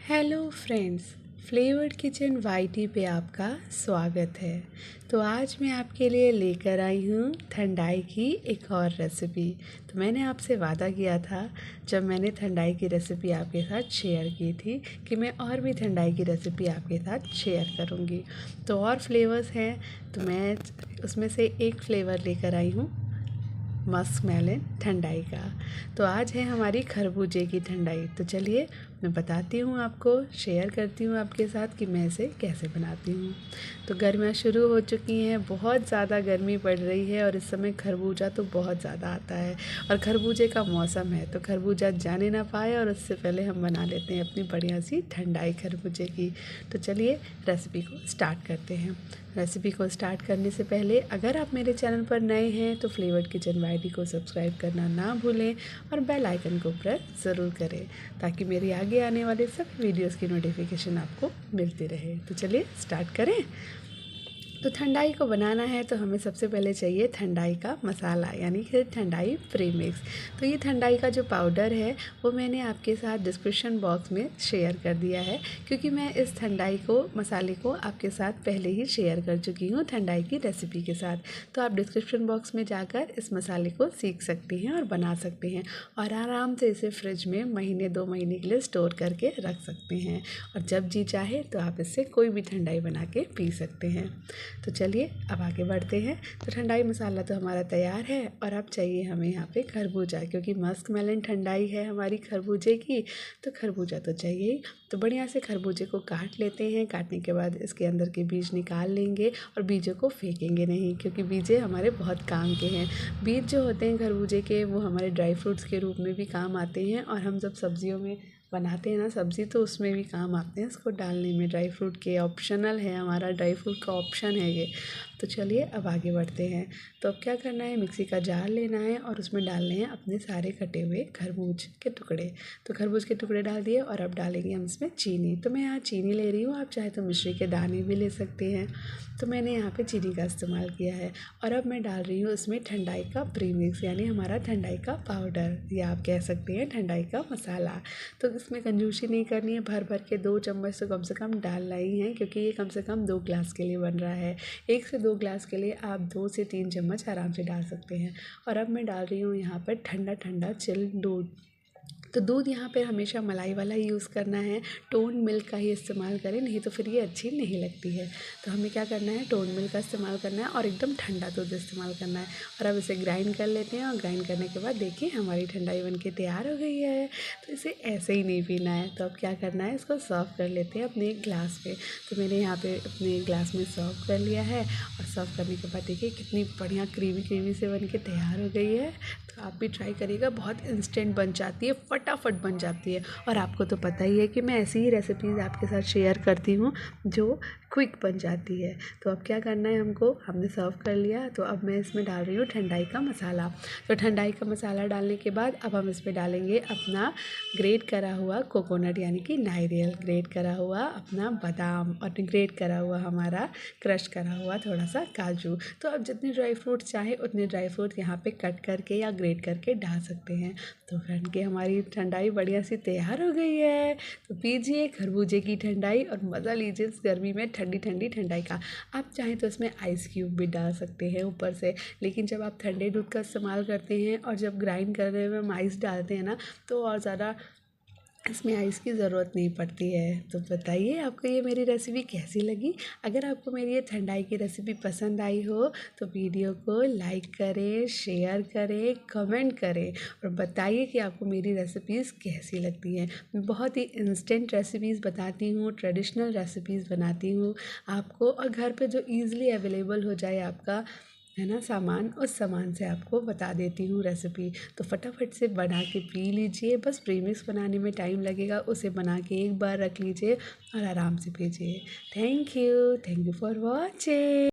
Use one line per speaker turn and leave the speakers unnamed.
Hello friends, flavoured kitchen YT पे आपका स्वागत है। तो आज मैं आपके लिए लेकर आई हूँ ठंडाई की एक और रेसिपी। तो मैंने आपसे वादा किया था जब मैंने ठंडाई की रेसिपी आपके साथ शेयर की थी कि मैं और भी ठंडाई की रेसिपी आपके साथ शेयर करूँगी। तो और फ्लेवर्स हैं, तो मैं उसमें से एक फ्लेवर लेकर आई हूँ मस्कमेलन ठंडाई का। तो आज है हमारी खरबूजे की ठंडाई। तो चलिए मैं बताती हूँ आपको, शेयर करती हूँ आपके साथ कि मैं इसे कैसे बनाती हूँ। तो गर्मियाँ शुरू हो चुकी हैं, बहुत ज़्यादा गर्मी पड़ रही है और इस समय खरबूजा तो बहुत ज़्यादा आता है और खरबूजे का मौसम है, तो खरबूजा जाने ना पाए और उससे पहले हम बना लेते हैं अपनी बढ़िया सी ठंडाई खरबूजे की। तो चलिए रेसिपी को स्टार्ट करते हैं। रेसिपी को स्टार्ट करने से पहले अगर आप मेरे चैनल पर नए हैं तो फ्लेवर्ड किचन वाईटी को सब्सक्राइब करना ना भूलें और बेल आइकन को प्रेस ज़रूर करें ताकि मेरी आगे आने वाले सभी वीडियोस की नोटिफिकेशन आपको मिलती रहे। तो चलिए स्टार्ट करें। तो ठंडाई को बनाना है तो हमें सबसे पहले चाहिए ठंडाई का मसाला, यानी कि ठंडाई प्रीमिक्स। तो ये ठंडाई का जो पाउडर है वो मैंने आपके साथ डिस्क्रिप्शन बॉक्स में शेयर कर दिया है, क्योंकि मैं इस ठंडाई को मसाले को आपके साथ पहले ही शेयर कर चुकी हूँ ठंडाई की रेसिपी के साथ। तो आप डिस्क्रिप्शन बॉक्स में जाकर इस मसाले को सीख सकती हैं और बना सकते हैं और आराम से इसे फ्रिज में महीने 2 महीने के लिए स्टोर करके रख सकते हैं और जब जी चाहे तो आप इससे कोई भी ठंडाई बना के पी सकते हैं। तो चलिए अब आगे बढ़ते हैं। तो ठंडाई मसाला तो हमारा तैयार है और अब चाहिए हमें यहाँ पे खरबूजा, क्योंकि मस्कमेलन ठंडाई है हमारी खरबूजे की, तो खरबूजा तो चाहिए ही। तो बढ़िया से खरबूजे को काट लेते हैं। काटने के बाद इसके अंदर के बीज निकाल लेंगे और बीजों को फेंकेंगे नहीं, क्योंकि बीजे हमारे बहुत काम के हैं। बीज जो होते हैं खरबूजे के वो हमारे ड्राई फ्रूट्स के रूप में भी काम आते हैं और हम जब सब्जियों में बनाते हैं ना सब्ज़ी, तो उसमें भी काम आते हैं इसको डालने में। ड्राई फ्रूट के ऑप्शनल है, हमारा ड्राई फ्रूट का ऑप्शन है ये। तो चलिए अब आगे बढ़ते हैं। तो अब क्या करना है, मिक्सी का जार लेना है और उसमें डालने हैं अपने सारे कटे हुए खरबूज के टुकड़े। तो खरबूज के टुकड़े डाल दिए और अब डालेंगे हम इसमें चीनी। तो मैं यहाँ चीनी ले रही हूँ, आप चाहे तो मिश्री के दाने भी ले सकते हैं। तो मैंने यहाँ पे चीनी का इस्तेमाल किया है और अब मैं डाल रही हूँ इसमें ठंडाई का प्रीमिक्स, यानी हमारा ठंडाई का पाउडर, या आप कह सकते हैं ठंडाई का मसाला। तो इसमें कंजूसी नहीं करनी है, भर भर के 2 चम्मच तो कम से कम डालना ही है, क्योंकि ये कम से कम 2 ग्लास के लिए बन रहा है। 1 से 2 ग्लास के लिए आप 2 से 3 चम्मच आराम से डाल सकते हैं। और अब मैं डाल रही हूँ यहाँ पर ठंडा ठंडा चिल दूध। तो दूध यहाँ पे हमेशा मलाई वाला ही यूज़ करना है, टोन मिल्क का ही इस्तेमाल करें, नहीं तो फिर ये अच्छी नहीं लगती है। तो हमें क्या करना है, टोन मिल्क का इस्तेमाल करना है और एकदम ठंडा दूध इस्तेमाल करना है। और अब इसे ग्राइंड कर लेते हैं और ग्राइंड करने के बाद देखिए हमारी ठंडाई बन के तैयार हो गई है। तो इसे ऐसे ही नहीं पीना है, तो अब क्या करना है, इसको सर्व कर लेते हैं अपने ग्लास में। तो मैंने यहाँ पे अपने ग्लास में सर्व कर लिया है और सर्व करने के बाद देखिए कितनी बढ़िया क्रीमी क्रीमी से बन के तैयार हो गई है। तो आप भी ट्राई करिएगा, बहुत इंस्टेंट बन जाती है, फटाफट बन जाती है। और आपको तो पता ही है कि मैं ऐसी ही रेसिपीज़ आपके साथ शेयर करती हूँ जो क्विक बन जाती है। तो अब क्या करना है, हमने सर्व कर लिया। तो अब मैं इसमें डाल रही हूँ ठंडाई का मसाला। तो ठंडाई का मसाला डालने के बाद अब हम इसमें डालेंगे अपना ग्रेट करा हुआ कोकोनट, यानी कि नारियल, ग्रेट करा हुआ अपना बादाम और ग्रेट करा हुआ हमारा क्रश करा हुआ थोड़ा सा काजू। तो अब जितने ड्राई फ्रूट चाहे उतने ड्राई फ्रूट यहाँ पे कट करके या ग्रेट करके डाल सकते हैं। तो फ्रेंड के हमारी ठंडाई बढ़िया सी तैयार हो गई है। तो पीजिए खरबूजे की ठंडाई और मज़ा लीजिए इस गर्मी में ठंडी ठंडी ठंडाई का। आप चाहें तो इसमें आइस क्यूब भी डाल सकते हैं ऊपर से, लेकिन जब आप ठंडे दूध का इस्तेमाल करते हैं और जब ग्राइंड करने में हम आइस डालते हैं ना, तो और ज़्यादा इसमें आइस की ज़रूरत नहीं पड़ती है। तो बताइए आपको ये मेरी रेसिपी कैसी लगी। अगर आपको मेरी ये ठंडाई की रेसिपी पसंद आई हो तो वीडियो को लाइक करें, शेयर करें, कमेंट करें और बताइए कि आपको मेरी रेसिपीज़ कैसी लगती हैं। मैं बहुत ही इंस्टेंट रेसिपीज़ बताती हूँ, ट्रेडिशनल रेसिपीज़ बनाती हूँ आपको, और घर पे जो ईज़िली अवेलेबल हो जाए आपका, है ना, सामान, उस सामान से आपको बता देती हूँ रेसिपी। तो फटाफट से बना के पी लीजिए। बस प्रीमिक्स बनाने में टाइम लगेगा, उसे बना के एक बार रख लीजिए और आराम से पीजिए। Thank you for watching.